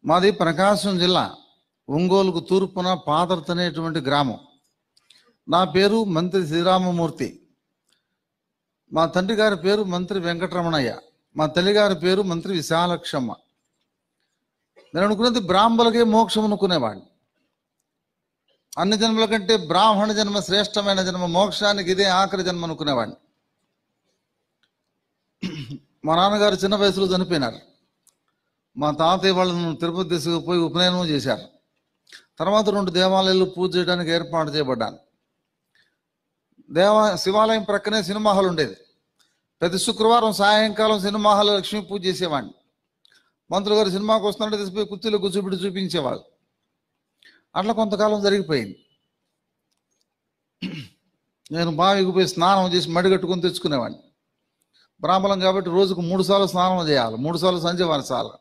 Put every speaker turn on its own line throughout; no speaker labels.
మాది ప్రకాశం జిల్లా ఒంగోలుకు తూర్పున పాదర్తి అనేటువంటి గ్రామం. నా పేరు మంత్రి శ్రీరామమూర్తి. మా తండ్రి గారి పేరు మంత్రి వెంకటరమణయ్య. మా తల్లి గారి పేరు మంత్రి విశాలక్షమ్మ. నేను అనుకున్నది బ్రాహ్మణులకే మోక్షం అనుకునేవాడిని. అన్ని జన్మల కంటే బ్రాహ్మణ జన్మ శ్రేష్టమైన జన్మ, మోక్షానికి ఇదే ఆఖరి జన్మ అనుకునేవాడిని. మా నాన్నగారు చిన్న వయసులో చనిపోయినారు. మా తాతయ్య వాళ్ళను తిరుపతి తీసుకుపోయి ఉపనయనం చేశారు. తర్వాత 2 దేవాలయాలు పూజ చేయడానికి ఏర్పాటు చేయబడ్డాను. శివాలయం ప్రక్కనే సినిమా హాల్ ఉండేది. ప్రతి శుక్రవారం సాయంకాలం సినిమా హాల్ లక్ష్మీ పూజ చేసేవాడిని. మంత్రులు గారు సినిమాకి వస్తున్నట్టు తీసిపోయి కుర్చీలో కూర్చోబెట్టి చూపించేవాళ్ళు. అట్లా కొంతకాలం జరిగిపోయింది. నేను బావికి పోయి స్నానం చేసి మడిగట్టుకొని తెచ్చుకునేవాడిని. బ్రాహ్మణం కాబట్టి రోజుకు 3 సార్లు స్నానం చేయాలి, 3 సార్లు సంధ్యవారసాలు.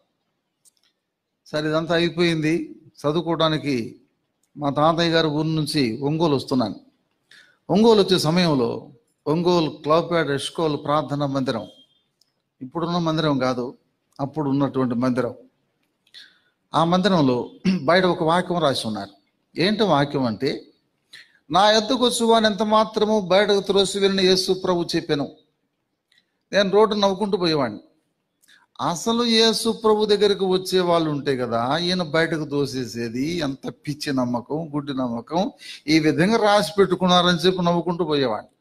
సరే, ఇదంతా అయిపోయింది. చదువుకోవడానికి మా తాతయ్య గారి ఊరి నుంచి ఒంగోలు వస్తున్నాను. ఒంగోలు వచ్చే సమయంలో ఒంగోలు క్లబ్పేట ఎస్కోల్ ప్రార్థనా మందిరం, ఇప్పుడున్న మందిరం కాదు, అప్పుడు ఉన్నటువంటి మందిరం. ఆ మందిరంలో బయట ఒక వాక్యం రాసి ఉన్నారు. ఏంటి వాక్యం అంటే, నా ఎద్దుకు వచ్చువాని ఎంత మాత్రము బయటకు త్రోసివెళ్ళిన యేసు ప్రభు చెప్పాను. నేను రోడ్డు నవ్వుకుంటూ పోయేవాడిని. అసలు యేసు ప్రభు దగ్గరికి వచ్చే వాళ్ళు ఉంటే కదా ఈయన బయటకు దోసేసేది. ఎంత పిచ్చి నమ్మకం, గుడ్డి నమ్మకం, ఈ విధంగా రాసి పెట్టుకున్నారని చెప్పి నవ్వుకుంటూ పోయేవాడిని.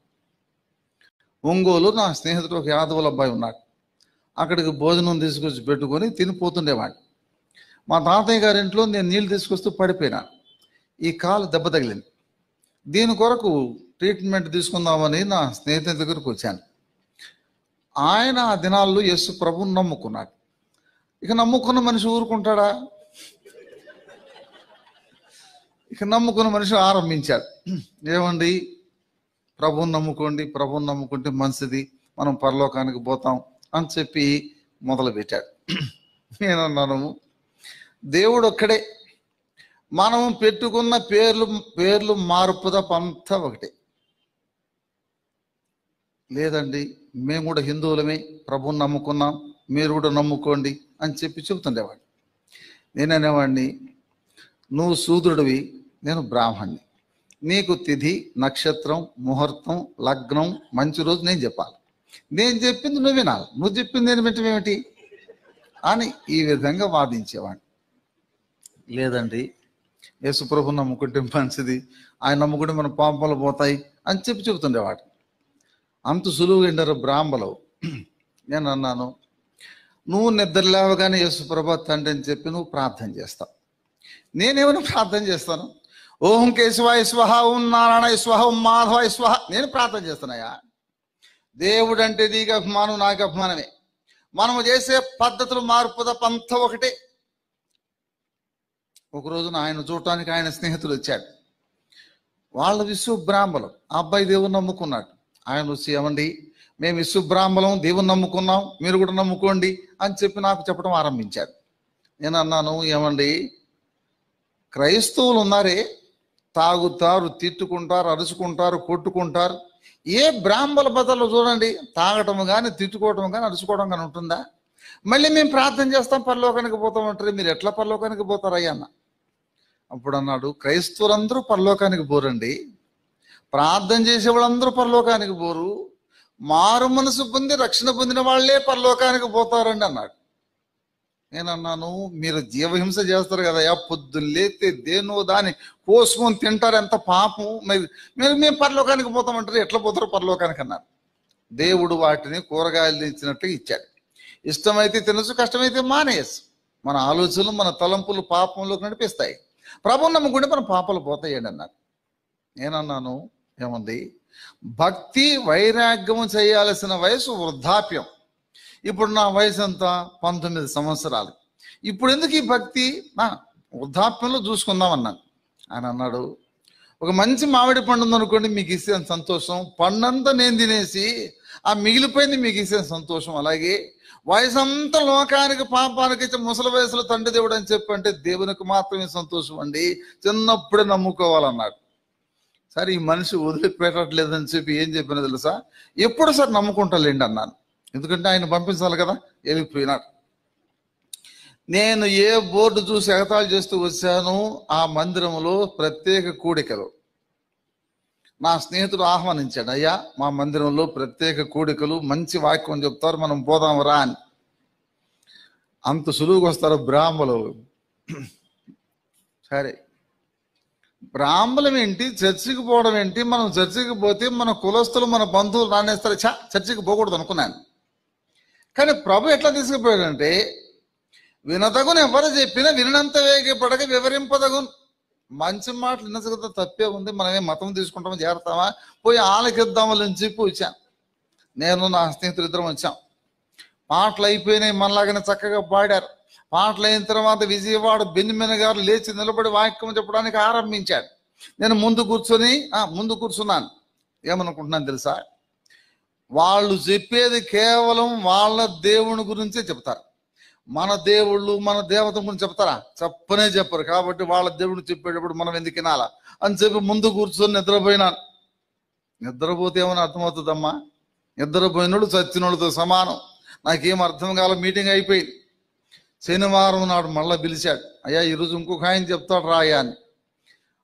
ఒంగోలు నా స్నేహితుడు ఒక యాదవుల అబ్బాయి ఉన్నాడు. అక్కడికి భోజనం తీసుకొచ్చి పెట్టుకొని తినిపోతుండేవాడిని. మా తాతయ్య గారి ఇంట్లో నేను నీళ్ళు తీసుకొస్తూ పడిపోయినాను. ఈ కాలు దెబ్బ తగిలింది. దీని కొరకు ట్రీట్మెంట్ తీసుకుందామని నా స్నేహితుని దగ్గరకు వచ్చాను. ఆయన ఆ దినాల్లో యేసు ప్రభువుని నమ్ముకున్నాడు. ఇక నమ్ముకున్న మనిషి ఊరుకుంటాడా? ఇక నమ్ముకున్న మనిషి ఆరంభించాడు. ఏమండి, ప్రభువుని నమ్ముకోండి, ప్రభువుని నమ్ముకుంటే మంచిది, మనం పరలోకానికి పోతాం అని చెప్పి మొదలుపెట్టాడు. నేనన్నాను, దేవుడు ఒక్కడే, మనం పెట్టుకున్న పేర్లు మార్పు తప్పంతా ఒకటే. లేదండి, మేము కూడా హిందువులమే, ప్రభువుని నమ్ముకున్నాం, మీరు కూడా నమ్ముకోండి అని చెప్పి చెబుతుండేవాడిని. నేననేవాడిని, నువ్వు శూద్రుడివి, నేను బ్రాహ్మణ్ణి. నీకు తిథి, నక్షత్రం, ముహూర్తం, లగ్నం, మంచి రోజు నేను చెప్పాలి. నేను చెప్పింది నువ్వు వినాలి, నువ్వు చెప్పింది నేను వింటమేమిటి అని ఈ విధంగా వాదించేవాడిని. లేదండి, యేసు ప్రభువుని నమ్ముకుంటే మంచిది, ఆయన నమ్ముకుంటే మన పాపాలు పోతాయి అని చెప్పి చెబుతుండేవాడు. అంత సులువుగా ఎండారు బ్రాహ్మలు. నేను అన్నాను, నువ్వు నిద్ర లేవగానే యేసు ప్రభు తండ్రి అని చెప్పి నువ్వు ప్రార్థన చేస్తావు. నేనేమైనా ప్రార్థన చేస్తాను? ఓం కేశవాయ స్వహ, ఓం నారాయణ స్వహ, ఓం మాధవ స్వహ నేను ప్రార్థన చేస్తున్నాయా? దేవుడు అంటే నీకు అభిమానం, నాకు అభిమానమే. మనము చేసే పద్ధతులు మార్పు తప్పంతా ఒకటే. ఒకరోజున ఆయన చూడటానికి ఆయన స్నేహితులు వచ్చాడు. వాళ్ళ విశ్వబ్రాహ్మణులు. ఆ అబ్బాయి దేవుని నమ్ముకున్నాడు. ఆయన వచ్చి, ఏమండి, మేము విశ్వబ్రాహ్మణం, దేవుని నమ్ముకున్నాం, మీరు కూడా నమ్ముకోండి అని చెప్పి నాకు చెప్పడం ఆరంభించాడు. నేను అన్నాను, ఏమండి, క్రైస్తవులు ఉన్నారే, తాగుతారు, తిట్టుకుంటారు, అరుచుకుంటారు, కొట్టుకుంటారు. ఏ బ్రాహ్మణ బదలు చూడండి, తాగటం కానీ, తిట్టుకోవటం కానీ, అరుచుకోవడం కానీ ఉంటుందా? మళ్ళీ మేము ప్రార్థన చేస్తాం, పరలోకానికి పోతామంటారు. మీరు ఎట్లా పరలోకానికి పోతారయ్యా అన్న. అప్పుడు అన్నాడు, క్రైస్తవులందరూ పరలోకానికి పోరండి, ప్రార్థన చేసే వాళ్ళందరూ పరలోకానికి పోరు, మారు మనసు పొంది రక్షణ పొందిన వాళ్ళే పరలోకానికి పోతారండి అన్నాడు. నేను అన్నాను, మీరు జీవహింస చేస్తారు కదా, పొద్దున్న లేతే దేనో దాన్ని కోసుకొని తింటారు, ఎంత పాపం. మేము పరలోకానికి పోతామంటారు, ఎట్లా పోతారు పరలోకానికి అన్నారు. దేవుడు వాటిని కూరగాయలు ఇచ్చినట్టు ఇచ్చాడు. ఇష్టమైతే తినచ్చు, కష్టమైతే మానేయచ్చు. మన ఆలోచనలు, మన తలంపులు పాపంలోకి నడిపిస్తాయి. ప్రభువుని నమ్ముకుంటే మన పాపాలు పోతాయండి అన్నారు. నేనన్నాను, ఏముంది, భక్తి వైరాగ్యము చేయాల్సిన వయసు వృద్ధాప్యం. ఇప్పుడు నా వయసు ఎంత? 19 సంవత్సరాలు. ఇప్పుడు ఎందుకు ఈ భక్తి? వృద్ధాప్యంలో చూసుకుందాం అన్నాను. ఆయన అన్నాడు, ఒక మంచి మామిడి పండు ఉందనుకోండి, మీకు ఇస్తే సంతోషం, పండంతా నేను తినేసి ఆ మిగిలిపోయింది మీకు ఇస్తే సంతోషం. అలాగే వయసు అంతా లోకానికి, పాపానికి ఇచ్చే ముసలి వయసులో తండ్రి దేవుడు అని చెప్పంటే దేవునికి మాత్రమే సంతోషం అండి, చిన్నప్పుడే నమ్ముకోవాలన్నాడు. సరే, ఈ మనిషి వదిలిపెట్టట్లేదని చెప్పి ఏం చెప్పినా తెలుసా, ఎప్పుడు సార్ నమ్ముకుంటాలేండి అన్నాను. ఎందుకంటే ఆయన పంపించాలి కదా, వెళ్ళిపోయినాడు. నేను ఏ బోర్డు చూసి ఎగతాళి చేస్తూ వచ్చాను, ఆ మందిరంలో ప్రత్యేక కూడికలు. నా స్నేహితుడు ఆహ్వానించాడు, అయ్యా మా మందిరంలో ప్రత్యేక కూడికలు, మంచి వాక్యం చెప్తారు, మనం పోదాం రా అని. అంత సులువుగా వస్తారు బ్రాహ్మలు. సరే, బ్రాహ్మణం ఏంటి, చర్చికి పోవడం ఏంటి, మనం చర్చికి పోతే మన కులస్తులు మన బంధువులు రానేస్తారు, చర్చికి పోకూడదు అనుకున్నాను. కానీ ప్రభు ఎట్లా తీసుకుపోయాడంటే, వినతగును ఎవరు చెప్పినా వినంత వేగపడక వివరింపదగును. మంచి మాటలు వినసగత తప్పే ఉంది, మనమే మతం తీసుకుంటామో చేరతామా, పోయి ఆలకిద్దామని చెప్పి వచ్చాను. నేను నా స్నేహితులు ఇద్దరం వచ్చాం. పాటలు అయిపోయినాయి, మనలాగానే చక్కగా పాడారు. పాటలు అయిన తర్వాత విజయవాడ బెంజమిన్ గారు లేచి నిలబడి వాక్యం చెప్పడానికి ఆరంభించాడు. నేను ముందు కూర్చున్నాను. ఏమనుకుంటున్నాను తెలుసా, వాళ్ళు చెప్పేది కేవలం వాళ్ళ దేవుని గురించే చెప్తారు. మన దేవుళ్ళు మన దేవత గురించి చెప్తారా? చెప్పనే చెప్పరు. కాబట్టి వాళ్ళ దేవుడు చెప్పేటప్పుడు మనం ఎందుకు వినాలా అని చెప్పి ముందు కూర్చొని నిద్రపోయినాను. నిద్రపోతే ఏమని అర్థమవుతుందమ్మా, నిద్రపోయినోడు చచ్చినోడితో సమానం. నాకేం అర్థం కాల. మీటింగ్ అయిపోయింది. శనివారం నాడు మళ్ళీ పిలిచాడు, అయ్యా ఈరోజు ఇంకొక ఆయన చెప్తాడు రాయా అని.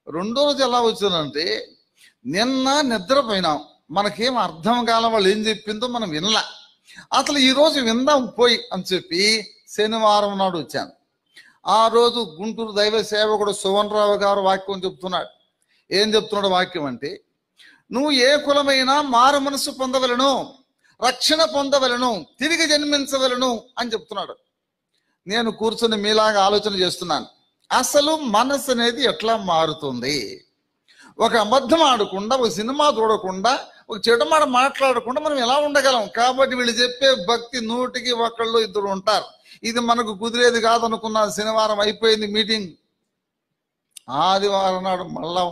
రెండో రోజు ఎలా వచ్చానంటే, నిన్న నిద్రపోయినాం, మనకేం అర్థం కాల, వాళ్ళు ఏం చెప్పిందో మనం వినలా, అసలు ఈరోజు విందాం పోయి అని చెప్పి శనివారం నాడు వచ్చాను. ఆ రోజు గుంటూరు దైవ సేవకుడు సువన్రావు గారు వాక్యం చెప్తున్నాడు. ఏం చెప్తున్నాడు వాక్యం అంటే, నువ్వు ఏ కులమైనా మారు మనసు పొందవలను, రక్షణ పొందవలను, తిరిగి జన్మించవలను అని చెప్తున్నాడు. నేను కూర్చొని మీలాగా ఆలోచన చేస్తున్నాను, అసలు మనసు అనేది ఎట్లా మారుతుంది? ఒక అబద్ధం ఆడకుండా, ఒక సినిమా చూడకుండా, ఒక చెడు మాట మాట్లాడకుండా మనం ఎలా ఉండగలం? కాబట్టి వీళ్ళు చెప్పే భక్తి 100కి 1 2 ఉంటారు. ఇది మనకు కుదిరేది కాదనుకున్నాను. శనివారం అయిపోయింది మీటింగ్. ఆదివారం నాడు మళ్ళా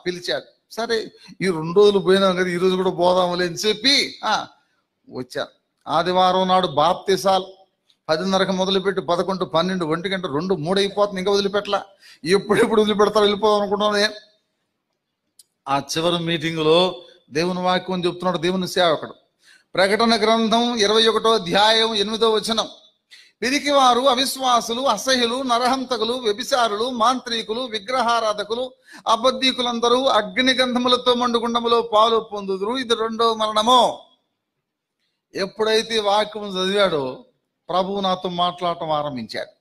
పిలిచాడు. సరే ఈ 2 రోజులు పోయినాం కదా, ఈరోజు కూడా పోదాములే అని చెప్పి వచ్చాను. ఆదివారం నాడు బాప్తిసాలు 10:30కి మొదలుపెట్టి 11, 12, 1 గంట 2, 3 అయిపోతుంది. ఇంకా వదిలిపెట్టలా. ఎప్పుడెప్పుడు వదిలిపెడతారో వెళ్ళిపోదాం అనుకుంటున్నాను నేను. ఆ చివరి మీటింగులో దేవుని వాక్యం చెప్తున్నాడు దేవుని సేవకుడు. ప్రకటన గ్రంథం 21వ అధ్యాయం 8వ వచనం, పిరికివారు, అవిశ్వాసులు, అసహ్యులు, నరహంతకులు, వ్యభిచారులు, మాంత్రికులు, విగ్రహారాధకులు, అబద్ధీకులందరూ అగ్నిగంధములతో మండుగుండములో పాలు పొందుదురు, ఇది 2వ మరణము. ఎప్పుడైతే వాక్యం చదివాడో ప్రభువు నాతో మాట్లాడటం ఆరంభించాడు.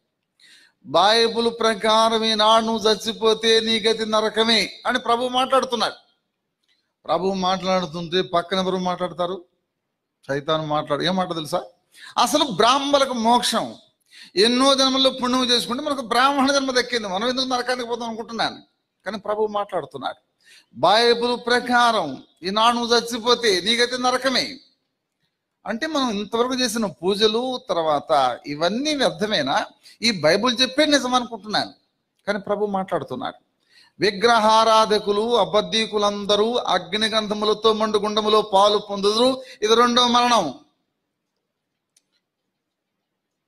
బైబుల్ ప్రకారం ఈనాడు నువ్వు చచ్చిపోతే నీ గతి నరకమే అని ప్రభువు మాట్లాడుతున్నాడు. ప్రభువు మాట్లాడుతుంటే పక్కన ఎవరు మాట్లాడతారు? సైతాను ఏం మాట తెలుసా? అసలు బ్రాహ్మణులకు మోక్షం, ఎన్నో జన్మల్లో పుణ్యం చేసుకుంటే మనకు బ్రాహ్మణ జన్మ దక్కింది, మనం ఎందుకు నరకానికి పోతాం అనుకుంటున్నాను. కానీ ప్రభువు మాట్లాడుతున్నాడు, బైబుల్ ప్రకారం ఈనాడు నువ్వు చచ్చిపోతే నీ గతి నరకమే. అంటే మనం ఇంతవరకు చేసిన పూజలు తర్వాత ఇవన్నీ వ్యర్థమేనా? ఈ బైబుల్ చెప్పే నిజం అనుకుంటున్నాను. కానీ ప్రభు మాట్లాడుతున్నాడు, విగ్రహారాధకులు, అబద్ధీకులందరూ అగ్నిగంధములతో మండుగుండములో పాలు పొందుదురు, ఇది 2వ మరణం.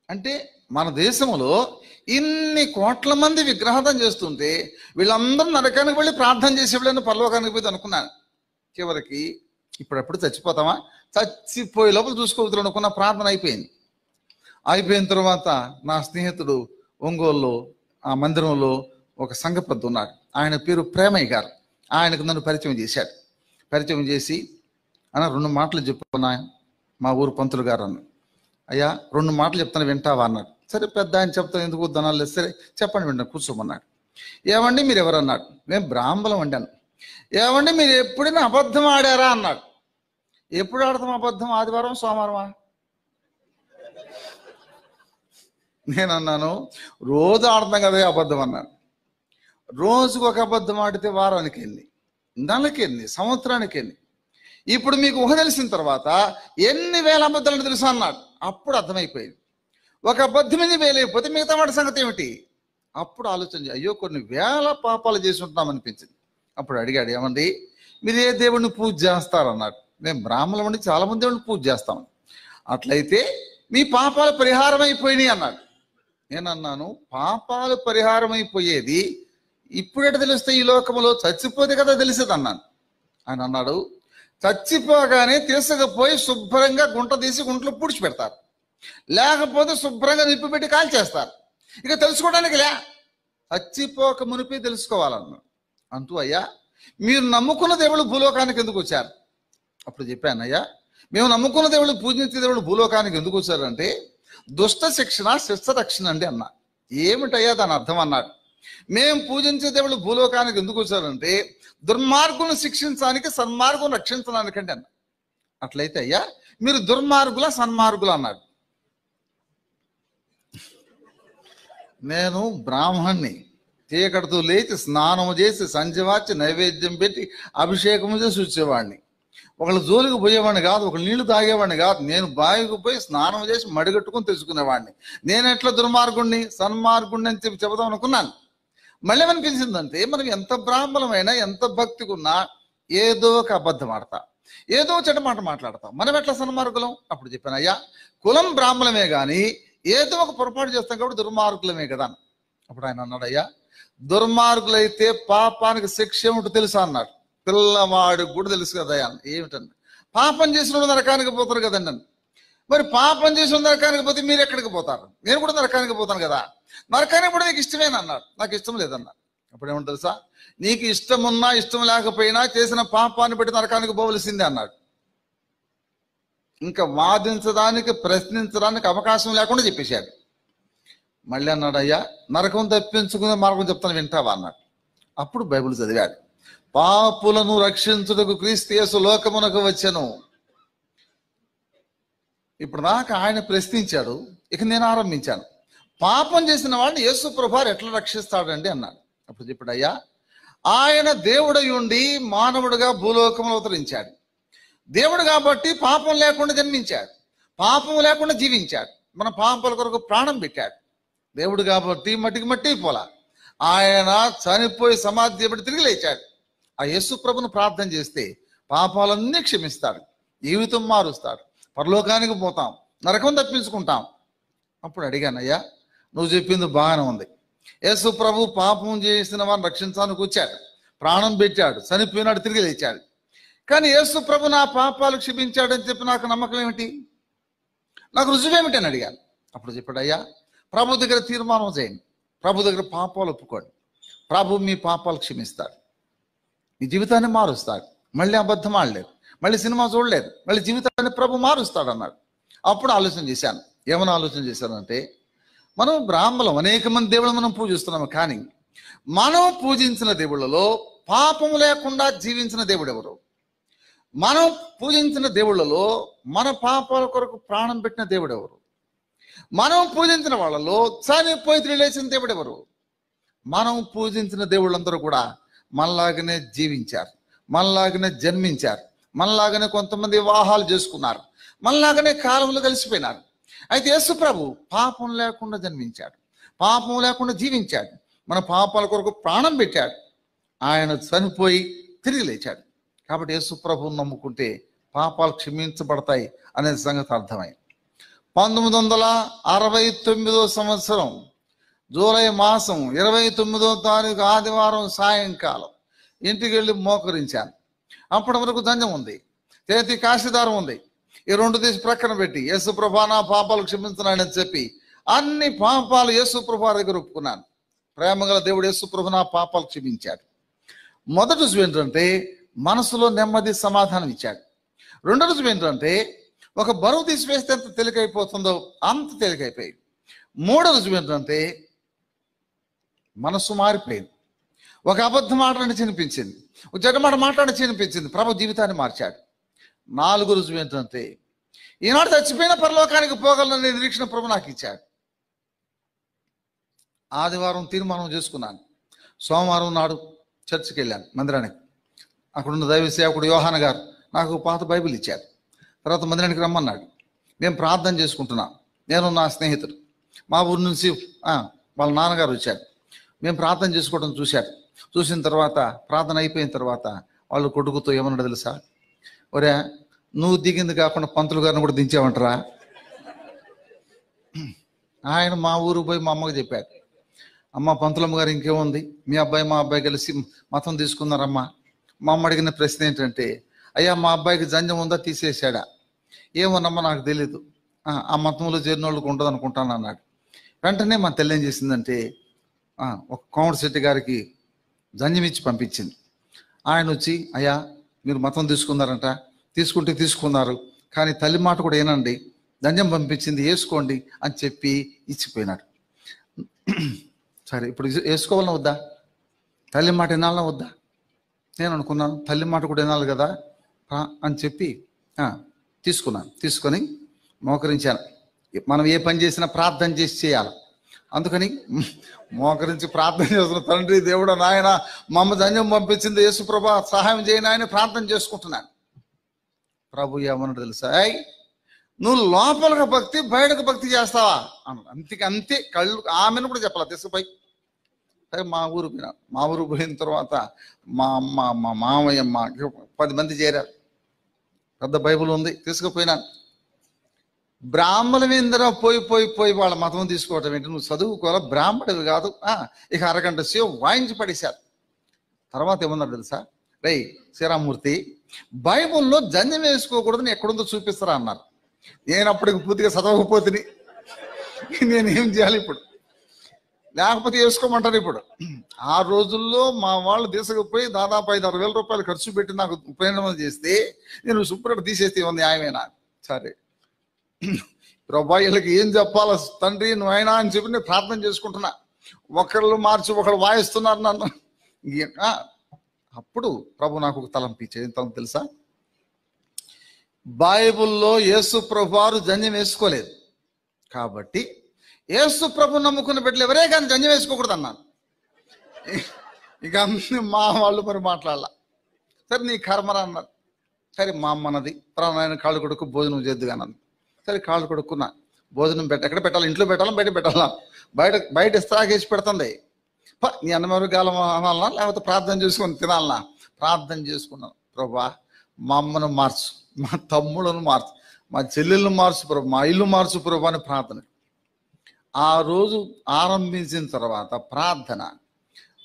అంటే మన దేశంలో ఇన్ని కోట్ల మంది విగ్రహార్థం చేస్తుంటే వీళ్ళందరూ నరకానికి వెళ్ళి ప్రార్థన చేసి వెళ్ళని పరలోకానికి పోయి అనుకున్నాను. చివరికి ఇప్పుడెప్పుడు చచ్చిపోతామా, చచ్చిపోయే లోపల చూసుకోవద్దు అనుకున్న ప్రార్థన అయిపోయింది. అయిపోయిన తర్వాత నా స్నేహితుడు ఒంగోలులో ఆ మందిరంలో ఒక సంఘ పెద్ద ఉన్నాడు, ఆయన పేరు ప్రేమయ్య గారు. ఆయనకు నన్ను పరిచయం చేశాడు. పరిచయం చేసి, అన్న 2 మాటలు చెప్పుకున్నా, మా ఊరు పంతులు గారు అన్న, అయ్యా 2 మాటలు చెప్తాను వింటావా అన్నాడు. సరే పెద్ద ఆయన చెప్తాను, ఎందుకు వద్దనాలి, సరే చెప్పండి వింటాను, కూర్చోమన్నాడు. ఏమండి మీరు ఎవరన్నాడు. మేము బ్రాహ్మణం అండాను. ఏమండి మీరు ఎప్పుడైనా అబద్ధం ఆడారా అన్నాడు. ఎప్పుడు ఆడతాం అబద్ధం? ఆదివారం సోమవారమా? నేను అన్నాను, రోజు ఆడతాం కదా అబద్ధం అన్నాను. రోజుకు ఒక అబద్ధం ఆడితే వారానికి ఎన్ని, నెలకి ఎన్ని, సంవత్సరానికి ఎన్ని? ఇప్పుడు మీకు ఊహ తెలిసిన తర్వాత ఎన్ని వేల అబద్ధాలు తెలుసా అన్నాడు. అప్పుడు అర్థమైపోయింది, ఒక అబద్ధం ఎన్ని వేలైపోతే మిగతా వాడి సంగతి ఏమిటి? అప్పుడు ఆలోచన, అయ్యో కొన్ని వేల పాపాలు చేసి ఉంటున్నాం అనిపించింది. అప్పుడు అడిగాడు, ఏమండి మీరు ఏ దేవుడిని పూజ చేస్తారన్నాడు. మేము బ్రాహ్మణుల వండి చాలా మంది దేవుడిని పూజ చేస్తాం. అట్లయితే మీ పాపాలు పరిహారం అయిపోయినాయి అన్నాడు. నేనన్నాను, పాపాలు పరిహారం అయిపోయేది ఇప్పుడెట తెలుస్తే ఈ లోకంలో? చచ్చిపోతే కదా తెలిసేది అన్నాను. ఆయన అన్నాడు, చచ్చిపోగానే తీసుకుపోయి శుభ్రంగా గుంట తీసి గుంటలో పూడ్చి పెడతారు, లేకపోతే శుభ్రంగా నిప్పు పెట్టి కాల్చేస్తారు. ఇక తెలుసుకోవడానికి లే, చచ్చిపోక మునిపే తెలుసుకోవాలన్న అంటూ, అయ్యా మీరు నమ్ముకున్న దేవుడు భూలోకానికి ఎందుకు వచ్చారు? అప్పుడు చెప్పాను, అయ్యా మేము నమ్ముకున్న దేవుడు, పూజించే దేవుడు భూలోకానికి ఎందుకు వచ్చారంటే దుష్ట శిక్షణ శిష్ట రక్షణ అండి అన్నా. ఏమిటయ్యా దాని అర్థం అన్నాడు. మేము పూజించే దేవుడు భూలోకానికి ఎందుకు వచ్చారంటే దుర్మార్గులను శిక్షించడానికి, సన్మార్గులను రక్షించడానికండి అన్న. అట్లయితే అయ్యా మీరు దుర్మార్గుల సన్మార్గులు అన్నాడు. నేను బ్రాహ్మణ్ణి, చీకటితో లేచి స్నానం చేసి సంజవార్చి నైవేద్యం పెట్టి అభిషేకం చేసి వచ్చేవాడిని. ఒకళ్ళు జోలికి పోయేవాడిని కాదు, ఒకళ్ళు నీళ్లు తాగేవాడిని కాదు. నేను బావికి పోయి స్నానం చేసి మడిగట్టుకుని తెచ్చుకునేవాడిని. నేను ఎట్లా దుర్మార్గుణ్ణి సన్మార్గుణ్ణి అని చెబుదాం అనుకున్నాను. మళ్ళీ ఏమనిపించిందంటే మనం ఎంత బ్రాహ్మణమైనా, ఎంత భక్తిగా ఉన్నా ఏదో ఒక అబద్ధం ఆడతా, ఏదో చెడ్డ మాట మాట్లాడతాం. మనం ఎట్లా సన్మార్గులం? అప్పుడు చెప్పాను, అయ్యా కులం బ్రాహ్మణమే కానీ ఏదో ఒక పొరపాటు చేస్తాం కాబట్టి దుర్మార్గులమే కదా. అప్పుడు ఆయన అన్నాడు, అయ్యా దుర్మార్గులైతే పాపానికి శిక్ష ఏమిటో తెలుసా అన్నాడు. పిల్లవాడికి కూడా తెలుసు కదా అయ్యా. ఏమిటన్నా? పాపం చేసిన నరకానికి పోతారు కదండి. మరి పాపం చేసిన నరకానికి పోతే మీరు ఎక్కడికి పోతారు? నేను కూడా నరకానికి పోతాను కదా. నరకానికి కూడా నీకు ఇష్టమేనా అన్నాడు. నాకు ఇష్టం లేదన్నా. అప్పుడు ఏమంటారు తెలుసా, నీకు ఇష్టం ఉన్నా ఇష్టం లేకపోయినా చేసిన పాపాన్ని బట్టి నరకానికి పోవలసిందే అన్నాడు. ఇంకా వాదించడానికి, ప్రశ్నించడానికి అవకాశం లేకుండా చెప్పేశాడు. మళ్ళీ అన్నాడు, అయ్యా నరకం తప్పించుకునే మార్గం చెప్తాను వింటావా అన్నాడు. అప్పుడు బైబిల్ చదివాడు. పాపులను రక్షించుటకు క్రీస్తు యేసు లోకమునకు వచ్చెను. ఇప్పుడు నాకు ఆయన ప్రశ్నించాడు, ఇక నేను ఆరంభించాను. పాపం చేసిన వాడిని యేసు ప్రభువారు ఎట్లా రక్షిస్తాడండి అన్నాడు. అప్పుడు చెప్పాడు, అయ్యా ఆయన దేవుడై ఉండి మానవుడిగా భూలోకంలో అవతరించాడు. దేవుడు కాబట్టి పాపం లేకుండా జన్మించాడు, పాపం లేకుండా జీవించాడు, మన పాపాల కొరకు ప్రాణం పెట్టాడు. దేవుడు కాబట్టి మట్టికి మట్టి పోలా. ఆయన చనిపోయి సమాధి చేయబడి తిరిగి లేచాడు. ఆ యేసు ప్రభును ప్రార్థన చేస్తే పాపాలన్నీ క్షమిస్తాడు, జీవితం మారుస్తాడు, పరలోకానికి పోతాం, నరకం తప్పించుకుంటాం. అప్పుడు అడిగాను, అయ్యా నువ్వు చెప్పింది బాగానే ఉంది. యేసు ప్రభు పాపం చేసిన వారిని రక్షించడానికి వచ్చాడు, ప్రాణం పెట్టాడు, చనిపోయినాడు, తిరిగి లేచాడు. కానీ యేసు ప్రభు నా పాపాలు క్షమించాడని చెప్పి నాకు నమ్మకం ఏమిటి, నాకు రుజువేమిటి అని అడిగాను. అప్పుడు చెప్పాడు, అయ్యా ప్రభు దగ్గర తీర్మానం చేయండి, ప్రభు దగ్గర పాపాలు ఒప్పుకోండి, ప్రభు మీ పాపాలు క్షమిస్తాడు, మీ జీవితాన్ని మారుస్తాడు. మళ్ళీ అబద్ధం ఆడలేదు, మళ్ళీ సినిమా చూడలేదు, మళ్ళీ జీవితాన్ని ప్రభు మారుస్తాడు అన్నాడు. అప్పుడు ఆలోచన చేశాను. ఏమైనా ఆలోచన చేశానంటే, మనం బ్రాహ్మణులం, అనేక మంది దేవుళ్ళు మనం పూజిస్తున్నాము. కానీ మనం పూజించిన దేవుళ్ళలో పాపం లేకుండా జీవించిన దేవుడు ఎవరు? మనం పూజించిన దేవుళ్ళలో మన పాపాల కొరకు ప్రాణం పెట్టిన దేవుడు ఎవరు? మనం పూజించిన వాళ్ళలో చనిపోయి తిరిగి లేచిన దేవుడు ఎవరు? మనం పూజించిన దేవుళ్ళందరూ కూడా మనలాగానే జీవించారు, మనలాగానే జన్మించారు, మనలాగానే కొంతమంది వివాహాలు చేసుకున్నారు, మనలాగానే కాలంలో కలిసిపోయినారు. అయితే యేసు ప్రభు పాపం లేకుండా జన్మించాడు, పాపం లేకుండా జీవించాడు, మన పాపాల కొరకు ప్రాణం పెట్టాడు, ఆయన చనిపోయి తిరిగి లేచాడు. కాబట్టి యేసు ప్రభువును నమ్ముకుంటే పాపాలు క్షమించబడతాయి అనే సంగతి అర్థమైంది. 1969 సంవత్సరం జూలై మాసం 29వ తారీఖు ఆదివారం సాయంకాలం ఇంటికి వెళ్ళి మోకరించాను. అప్పటి వరకు దండం ఉంది, చేతి కాశీదారం ఉంది. ఈ రెండు తీసి ప్రక్కన పెట్టి యేసు ప్రభా నా పాపాలు క్షమించున్నాడని చెప్పి అన్ని పాపాలు యేసు ప్రభా దగ్గర ఒప్పుకున్నాను. ప్రేమగల దేవుడు యేసు ప్రభు నా పాపాలు క్షమించాడు. మొదటి రుజువు ఏంటంటే మనసులో నెమ్మది సమాధానం ఇచ్చాడు. రెండో రుజువు ఏంటంటే ఒక బరువు తీసివేస్తే ఎంత తేలికైపోతుందో అంత తేలికైపోయింది. మూడో రుజువు ఏంటంటే మనసు మారిపోయింది. ఒక అబద్ధం మాట్లాడి చినిపించింది, ఒక చెడ్డ మాట మాట్లాడి చినిపించింది, ప్రభు జీవితాన్ని మార్చాడు. నాలుగో రుజువు ఏంటంటే ఈనాడు చచ్చిపోయిన పరలోకానికి పోగలననే నిరీక్షణ ప్రభు నాకు ఇచ్చాడు. ఆదివారం తీర్మానం చేసుకున్నాను. సోమవారం నాడు చర్చికి వెళ్ళాను, మందిరానికి. అక్కడున్న దైవ సేవకుడు యోహాన గారు నాకు పాత బైబిల్ ఇచ్చారు. తర్వాత మందిరానికి రమ్మన్నాడు. మేము ప్రార్థన చేసుకుంటున్నాం, నేను నా స్నేహితుడు మా ఊరి నుంచి వాళ్ళ నాన్నగారు వచ్చారు. మేము ప్రార్థన చేసుకోవడం చూశారు. చూసిన తర్వాత ప్రార్థన అయిపోయిన తర్వాత వాళ్ళు కొడుకుతో ఏమన్నాడు తెలుసా, ఒరే నువ్వు దిగింది కాకుండా పంతులు గారిని కూడా దించావంటరా. ఆయన మా ఊరు పోయి మా అమ్మకి చెప్పారు, అమ్మ పంతులమ్మ గారు ఇంకేముంది, మీ అబ్బాయి మా అబ్బాయి కలిసి మతం తీసుకున్నారమ్మా. మా అమ్మ అడిగిన ప్రశ్న ఏంటంటే, అయ్యా మా అబ్బాయికి జంజం ఉందా తీసేసాడా? ఏమోనమ్మా నాకు తెలీదు, ఆ మతంలో చేరిన వాళ్ళకి ఉండదు అనుకుంటాను అన్నాడు. వెంటనే మా తల్లి ఏం చేసిందంటే ఒక కోమటిశెట్టి గారికి జంజం ఇచ్చి పంపించింది. ఆయన వచ్చి, అయ్యా మీరు మతం తీసుకున్నారంట, తీసుకున్నారు, కానీ తల్లి మాట కూడా ఏనండి, జంజం పంపించింది వేసుకోండి అని చెప్పి ఇచ్చిపోయినాడు. సరే, ఇప్పుడు వేసుకోవాలన్నా వద్దా? తల్లి మాట వినాలన్నా వద్దా? నేను అనుకున్నాను తల్లి మాట కూడా వినాలి కదా అని చెప్పి తీసుకొని మోకరించాను. మనం ఏ పని చేసినా ప్రార్థన చేసి చేయాలి. అందుకని మోకరించి ప్రార్థన చేస్తున్న, తండ్రి దేవుడు నాయన మమ్మ జంజం పంపించింది, యేసు ప్రభా సహాయం చేయని ఆయన ప్రార్థన చేసుకుంటున్నాను. ప్రభు ఏమన్నాడు తెలుసా? నువ్వు లోపలికి భక్తి బయటకు భక్తి చేస్తావా అన్నాడు. అంతే కళ్ళు ఆమెను కూడా చెప్పాలి తీసుకుపోయి. సరే మా ఊరు పోయిన తర్వాత మా అమ్మ, మా మామయ్య, 10 మంది చేరారు. పెద్ద బైబుల్ ఉంది, తీసుకుపోయినాను. బ్రాహ్మణులేంద్ర పోయి వాళ్ళ మతం తీసుకోవటం ఏంటి? నువ్వు చదువుకోవాలా, బ్రాహ్మణుడు కాదు. ఇక అరగంట సేపు వాయించి పడేశారు. తర్వాత ఏమన్నారు తెలుసా? రే శ్రీరామూర్తి, బైబుల్లో జంజం వేసుకోకూడదని ఎక్కడుందో చూపిస్తారా అన్నారు. నేను అప్పటికి పూర్తిగా చదవకపోతే నేనేం చేయాలి ఇప్పుడు? లేకపోతే వేసుకోమంటారు. ఇప్పుడు ఆ రోజుల్లో మా వాళ్ళు తీసుకుపోయి దాదాపు 5-6 వేల రూపాయలు ఖర్చు పెట్టి నాకు ఉపయోగం చేస్తే నేను శుభ్రంగా తీసేస్తే ఉంది న్యాయమేనా? సరే ప్రభా వీళ్ళకి ఏం చెప్పాలి తండ్రి నువ్వు అయినా అని చెప్పి నేను ప్రార్థన చేసుకుంటున్నా. ఒకళ్ళు మార్చి ఒకళ్ళు వాయిస్తున్నారు నన్ను. అప్పుడు ప్రభు నాకు ఒక తలంపు ఇచ్చేది. ఏం తలంపు తెలుసా? బైబుల్లో యేసు ప్రభు వారు జంజం వేసుకోలేదు కాబట్టి యేసు ప్రభు నమ్ముకున్న బిడ్డలు ఎవరే కానీ జంజం వేసుకోకూడదు అన్నాను. ఇక అన్ని మా వాళ్ళు మరి మాట్లాడాల. సరే నీ కర్మరా అన్నారు. సరే మా అమ్మన్నది ప్రాణాయన కాళ్ళు కొడుకు భోజనం చేద్దుగా అన్నది. సరే కాళ్ళు కొడుకున్నా, భోజనం ఎక్కడ పెట్టాలి? ఇంట్లో పెట్టాలా బయట పెట్టాలా? బయట ఇస్త్రాగేసి పెడుతుంది. నీ అన్నమారు గాలం అనాలనా లేకపోతే ప్రార్థన చేసుకొని తినాలనా? ప్రార్థన చేసుకున్నాను. ప్రభా మా అమ్మను మార్చు, మా తమ్ముళ్ళను మార్చు, మా చెల్లెళ్ళను మార్చు ప్రభు, మా ఇల్లు మార్చు ప్రభు అని ప్రార్థన. ఆ రోజు ఆరంభించిన తర్వాత ప్రార్థన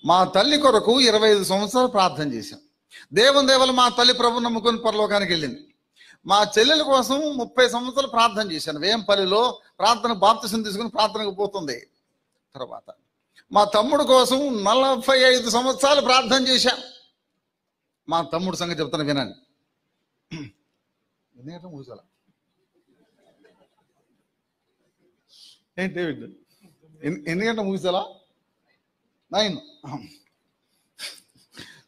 మా తల్లి కొరకు 25 సంవత్సరాలు ప్రార్థన చేశాం. దేవుని దేవల మా తల్లి ప్రభు నమ్ముకొని పరలోకానికి వెళ్ళింది. మా చెల్లెల కోసం 30 సంవత్సరాలు ప్రార్థన చేశాను. వేంపల్లిలో ప్రార్థన బాప్తిసం తీసుకుని ప్రార్థనకు పోతుంది. తర్వాత మా తమ్ముడు కోసం 45 సంవత్సరాలు ప్రార్థన చేశాం. మా తమ్ముడు సంగతి చెప్తాను వినండి. మూసాల ఏంటి ఎన్ని గంటలు ముగిసాలా? 9.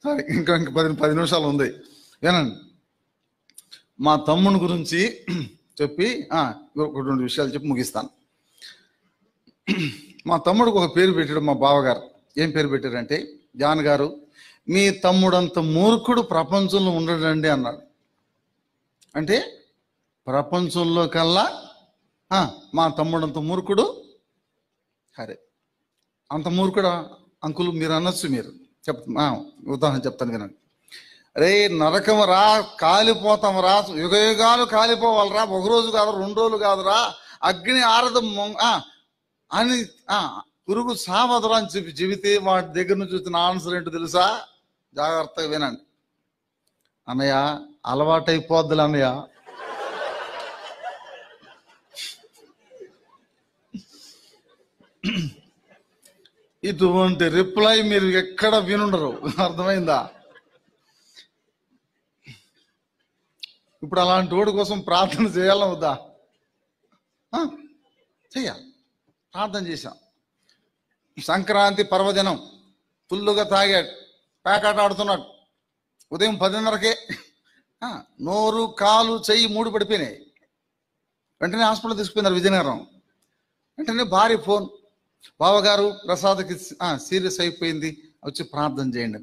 సరే ఇంకా 10 నిమిషాలు ఉంది వినండి. మా తమ్ముని గురించి చెప్పి 2 విషయాలు చెప్పి ముగిస్తాను. మా తమ్ముడికి ఒక పేరు పెట్టాడు మా బావగారు. ఏం పేరు పెట్టారంటే, జాన్ గారు మీ తమ్ముడంత మూర్ఖుడు ప్రపంచంలో ఉండడండి అన్నాడు. అంటే ప్రపంచంలో కల్లా మా తమ్ముడంత మూర్ఖుడు. సరే అంత మూర్ఖుడా అంకులు మీరు అనొచ్చు. మీరు ఉదాహరణ చెప్తాను వినండి. రే నరకం రా, కాలిపోతాం రా, యుగయుగాలు కాలిపోవాలరా, 1 రోజు కాదు 2 రోజులు కాదురా, అగ్ని ఆరదు అని పురుగు సావదురా అని చెప్పి చెబితే వాటి దగ్గర నుంచి వచ్చిన ఆన్సర్ ఏంటో తెలుసా? జాగ్రత్తగా వినండి. అన్నయ్య అలవాటైపోద్దులు అన్నయ్య. ఇటువంటి రిప్లై మీరు ఎక్కడ వినుండరు. అర్థమైందా? ఇప్పుడు అలాంటి వాడి కోసం ప్రార్థన చేయాలా వద్దా? చెయ్యాలి. ప్రార్థన చేశాం. సంక్రాంతి పర్వదినం ఫుల్లుగా తాగాడు, పేకాట ఆడుతున్నాడు. ఉదయం 10:30కే నోరు కాలు చెయ్యి 3 పడిపోయినాయి. వెంటనే హాస్పిటల్ తీసుకుపోయినారు విజయనగరం. వెంటనే భార్య ఫోన్, బావగారు ప్రసాద్కి సీరియస్ అయిపోయింది, వచ్చి ప్రార్థన చేయండి.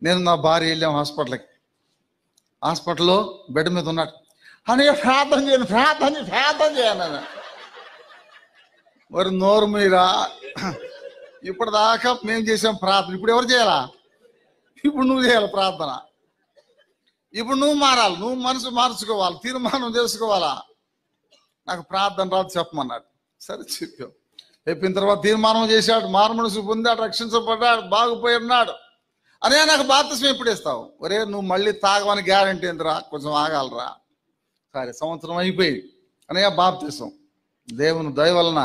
నేను నా భార్య వెళ్ళాం హాస్పిటల్కి. హాస్పిటల్లో బెడ్ మీద ఉన్నాడు. అని ప్రార్థన చేయను. మరి నోరు మీరా, ఇప్పటిదాకా మేము చేసాం ప్రార్థన, ఇప్పుడు ఎవరు చేయాలా? ఇప్పుడు నువ్వు చేయాలి ప్రార్థన. ఇప్పుడు నువ్వు మారాలి, నువ్వు మనసు మార్చుకోవాలి, తీర్మానం చేసుకోవాలా. నాకు ప్రార్థన రాదు చెప్పమన్నాడు. సరే చెప్పాం. చెప్పిన తర్వాత తీర్మానం చేశాడు, మారు మనసు పొందాడు, రక్షించబడ్డాడు, బాగుపోయినాడు. అరే నాకు బాప్తిస్మం ఎప్పుడు ఇస్తావు? ఒరే నువ్వు మళ్ళీ తాగమని గ్యారంటీ ఏందిరా, కొంచెం ఆగాలరా. సరే సంవత్సరం అయిపోయి అనయ్య బాప్తిస్మం దేవుని దయ వలన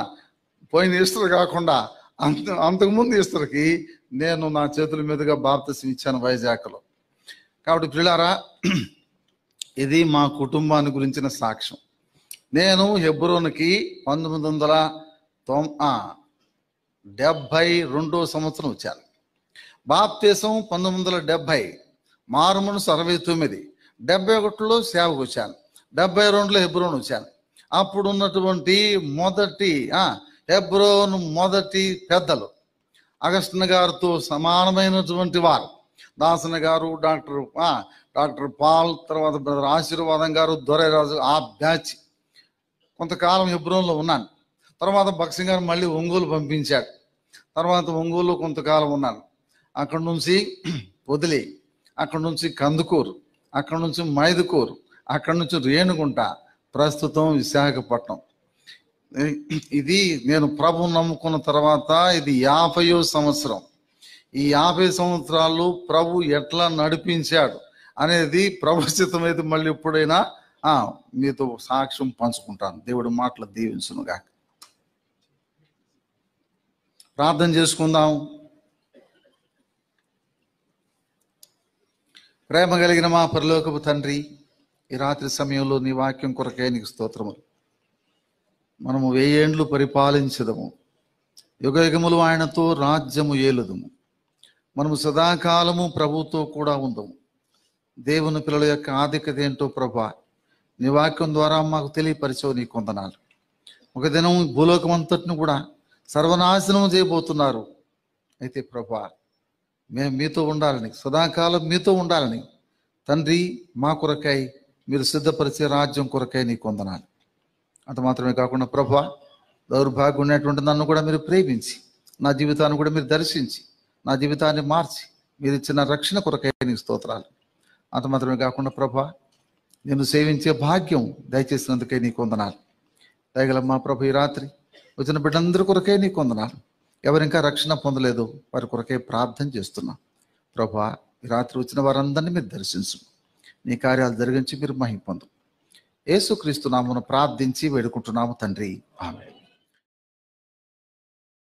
పోయిన ఈస్టర్ కాకుండా అంతకుముందు ఈస్టర్కి నేను నా చేతుల మీదుగా బాప్తిసం ఇచ్చాను వైజాగ్లో. కాబట్టి ప్రియులారా, ఇది మా కుటుంబాన్ని గురించిన సాక్ష్యం. నేను హెబ్రోనుకి 1972 సంవత్సరం వచ్చాను. బాప్తిసం 1970, మారుమనసు 69, 71లో సేవకు వచ్చాను, 72లో హెబ్రోన్ వచ్చాను. అప్పుడు ఉన్నటువంటి హెబ్రోన్ మొదటి పెద్దలు అగస్టిన్ గారితో సమానమైనటువంటి వారు దాసన గారు, డాక్టర్ పాల్, తర్వాత బ్రదర్ ఆశీర్వాదం గారు, దొరైరాజు, ఆ బ్యాచ్. కొంతకాలం హెబ్రోన్లో ఉన్నాను. తర్వాత భక్సింగ్ గారు మళ్ళీ ఒంగోలు పంపించాడు. తర్వాత ఒంగోలులో కొంతకాలం ఉన్నాను. అక్కడి నుంచి వదిలి, అక్కడి నుంచి కందుకూరు, అక్కడి నుంచి మైదుకూరు, అక్కడి నుంచి రేణుగుంట, ప్రస్తుతం విశాఖపట్నం. ఇది నేను ప్రభువు నమ్ముకున్న తర్వాత ఇది 50వ సంవత్సరం. ఈ 50 సంవత్సరాలు ప్రభు ఎట్లా నడిపించాడు అనేది ప్రభుత్వమైతే మళ్ళీ ఎప్పుడైనా మీతో సాక్ష్యం పంచుకుంటాను. దేవుడి మాటలు దీవించునుగా. ప్రార్థన చేసుకుందాం. ప్రేమ కలిగిన మా పరలోకపు తండ్రి, ఈ రాత్రి సమయంలో నీ వాక్యం కొరకే నీకు స్తోత్రములు. మనము 1000 ఏండ్లు పరిపాలించదము, యుగయుగములు ఆయనతో రాజ్యము ఏలుదము. మనము సదాకాలము ప్రభుతో కూడా ఉందము. దేవుని పిల్లల యొక్క ఆధిక్యత ఏంటో ప్రభా నీ వాక్యం ద్వారా మాకు తెలియపరిచావు. నీ కొందనాలు. ఒక దినం భూలోకం అంతటిని కూడా సర్వనాశనం చేయబోతున్నారు. అయితే ప్రభా మేము మీతో ఉండాలని, సదాకాలం మీతో ఉండాలని తండ్రి మా కొరకై మీరు సిద్ధపరిచే రాజ్యం కొరకై నీ కొందనాలు. అంత మాత్రమే కాకుండా ప్రభా దౌర్భాగ్యం ఉన్నటువంటి నన్ను కూడా మీరు ప్రేమించి, నా జీవితాన్ని కూడా మీరు దర్శించి, నా జీవితాన్ని మార్చి మీరు ఇచ్చిన రక్షణ కొరకై నీ స్తోత్రాలు. అంత మాత్రమే కాకుండా ప్రభా నేను సేవించే భాగ్యం దయచేసినందుకే నీ కొందనాలు. దయగల మా ప్రభు ఈ రాత్రి వచ్చిన బిడ్డందరి కొరకే నీ కొందనాలు. ఎవరింకా రక్షణ పొందలేదు వారి కొరకే ప్రార్థన చేస్తున్నాం. ప్రభా ఈ రాత్రి వచ్చిన వారందరినీ మీరు దర్శించు, నీ కార్యాలు జరిగించి మీరు మహిమ పొందు. యేసుక్రీస్తు నామమున ప్రార్థించి వేడుకుంటున్నాము తండ్రి, ఆమేన్.